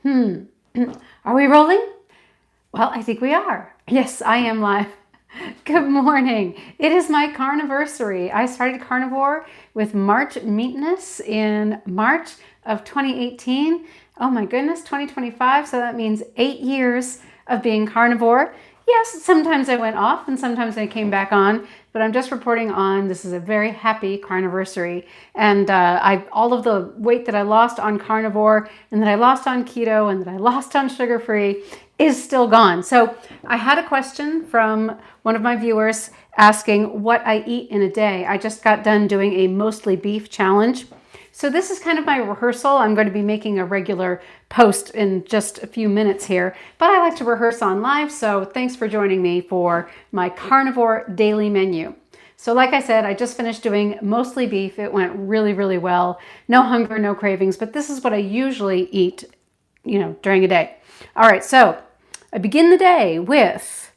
Hmm. Are we rolling? Well, I think we are. Yes, I am live. Good morning. It is my carniversary. I started carnivore with March meatness in March of 2018. Oh my goodness, 2025. So that means 8 years of being carnivore. Yes, sometimes I went off and sometimes I came back on, but I'm just reporting on this is a very happy carniversary. And all of the weight that I lost on carnivore and that I lost on keto and that I lost on sugar-free is still gone. So I had a question from one of my viewers asking what I eat in a day. I just got done doing a mostly beef challenge. So this is kind of my rehearsal. I'm going to be making a regular post in just a few minutes here, but I like to rehearse on live. So thanks for joining me for my carnivore daily menu. So like I said, I just finished doing mostly beef. It went really, really well. No hunger, no cravings, but this is what I usually eat, during a day. All right, so I begin the day with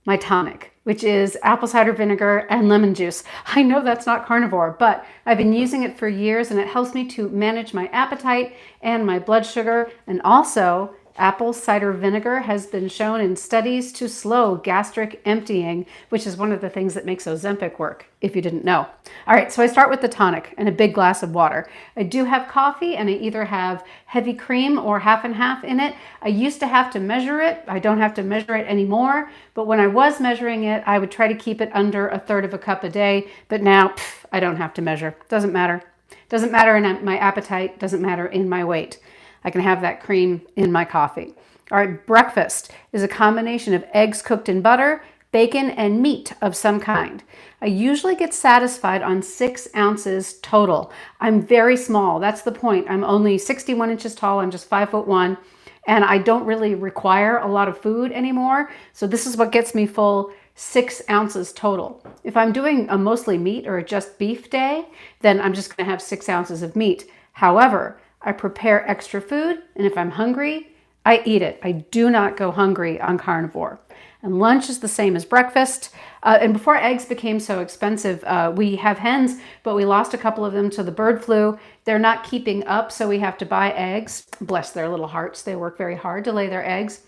my tonic, which is apple cider vinegar and lemon juice. I know that's not carnivore, but I've been using it for years and it helps me to manage my appetite and my blood sugar. And also, apple cider vinegar has been shown in studies to slow gastric emptying, which is one of the things that makes Ozempic work, if you didn't know. All right, so I start with the tonic and a big glass of water. I do have coffee and I either have heavy cream or half and half in it. I used to have to measure it. I don't have to measure it anymore, but when I was measuring it, I would try to keep it under a third of a cup a day, but now I don't have to measure. Doesn't matter. Doesn't matter in my appetite, doesn't matter in my weight. I can have that cream in my coffee. All right, breakfast is a combination of eggs cooked in butter, bacon, and meat of some kind. I usually get satisfied on 6 ounces total. I'm very small. That's the point. I'm only 61 inches tall. I'm just 5'1", and I don't really require a lot of food anymore. So this is what gets me full, 6 ounces total. If I'm doing a mostly meat or a just beef day, then I'm just going to have 6 ounces of meat. However, I prepare extra food, and if I'm hungry, I eat it. I do not go hungry on carnivore. And lunch is the same as breakfast. And before eggs became so expensive, we have hens, but we lost a couple of them to the bird flu. They're not keeping up, so we have to buy eggs. Bless their little hearts. They work very hard to lay their eggs.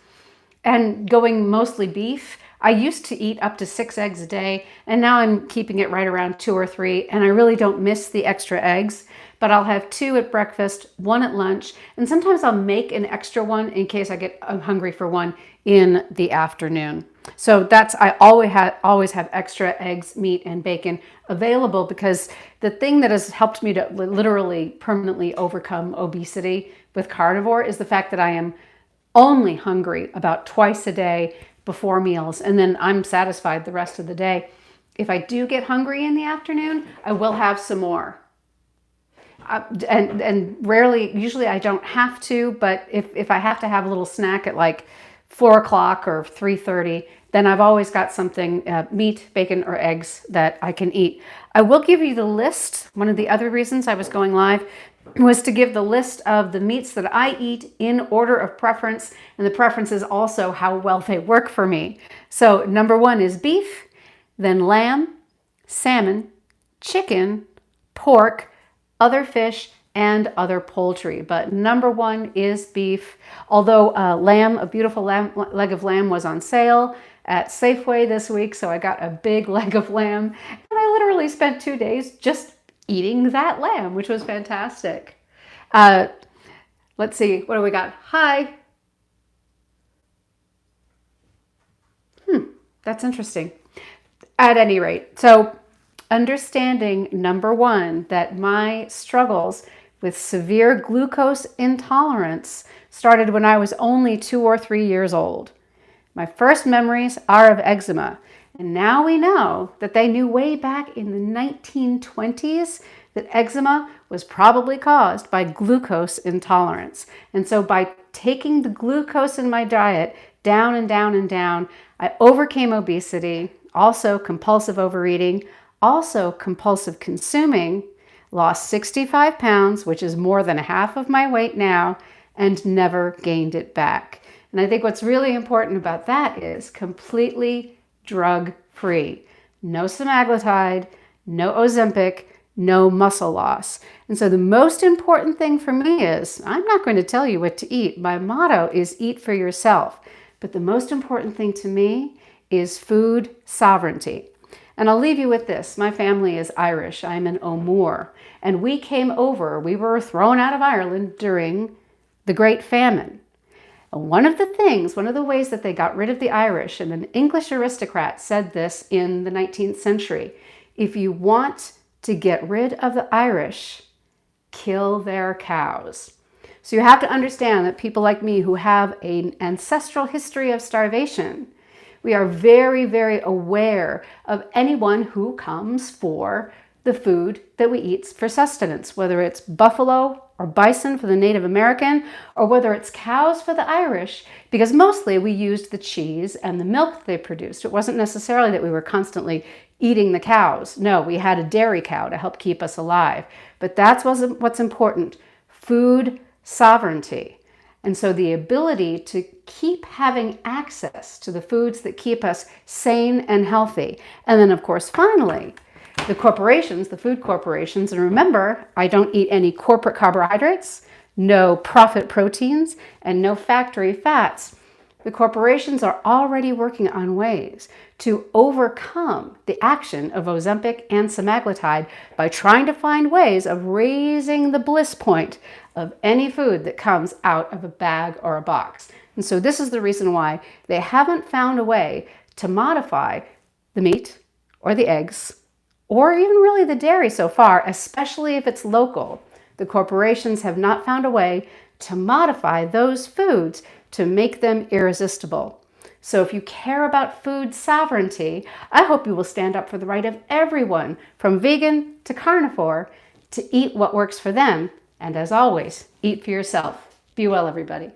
And going mostly beef, I used to eat up to 6 eggs a day, and now I'm keeping it right around 2 or 3, and I really don't miss the extra eggs. But I'll have 2 at breakfast, 1 at lunch, and sometimes I'll make an extra one in case I get hungry for one in the afternoon. So I always have extra eggs, meat, and bacon available, because the thing that has helped me to literally permanently overcome obesity with carnivore is the fact that I am only hungry about twice a day before meals, and then I'm satisfied the rest of the day. If I do get hungry in the afternoon, I will have some more. And rarely, usually I don't have to, but if I have to have a little snack at like 4 o'clock or 3:30, then I've always got something, meat, bacon, or eggs that I can eat. I will give you the list. One of the other reasons I was going live was to give the list of the meats that I eat in order of preference, and the preference is also how well they work for me. So number 1 is beef, then lamb, salmon, chicken, pork, other fish, and other poultry. But number 1 is beef. Although a beautiful leg of lamb was on sale at Safeway this week, so I got a big leg of lamb. And I literally spent 2 days just eating that lamb, which was fantastic. Let's see, what do we got? Hi. That's interesting. At any rate, so understanding number 1, that my struggles with severe glucose intolerance started when I was only 2 or 3 years old. My first memories are of eczema, and now we know that they knew way back in the 1920s that eczema was probably caused by glucose intolerance. And so by taking the glucose in my diet down and down and down, I overcame obesity, also compulsive overeating, also compulsive consuming, lost 65 pounds, which is more than half of my weight now, and never gained it back. And I think what's really important about that is completely drug-free. No semaglutide, no Ozempic, no muscle loss. And so the most important thing for me is, I'm not going to tell you what to eat. My motto is eat for yourself. But the most important thing to me is food sovereignty. And I'll leave you with this. My family is Irish. I'm an O'Moore. And we came over, we were thrown out of Ireland during the Great Famine. And one of the ways that they got rid of the Irish, and an English aristocrat said this in the 19th century, if you want to get rid of the Irish, kill their cows. So you have to understand that people like me who have an ancestral history of starvation, we are very, very aware of anyone who comes for the food that we eat for sustenance, whether it's buffalo or bison for the Native American, or whether it's cows for the Irish, because mostly we used the cheese and the milk that they produced. It wasn't necessarily that we were constantly eating the cows. No, we had a dairy cow to help keep us alive. But that's what's important, food sovereignty. And so the ability to keep having access to the foods that keep us sane and healthy. And then, of course, finally, the corporations, the food corporations, and remember, I don't eat any corporate carbohydrates, no profit proteins, and no factory fats. The corporations are already working on ways to overcome the action of Ozempic and semaglutide by trying to find ways of raising the bliss point of any food that comes out of a bag or a box. And so this is the reason why they haven't found a way to modify the meat or the eggs or even really the dairy so far, especially if it's local. The corporations have not found a way to modify those foods to make them irresistible. So if you care about food sovereignty, I hope you will stand up for the right of everyone, from vegan to carnivore, to eat what works for them. And as always, eat for yourself. Be well, everybody.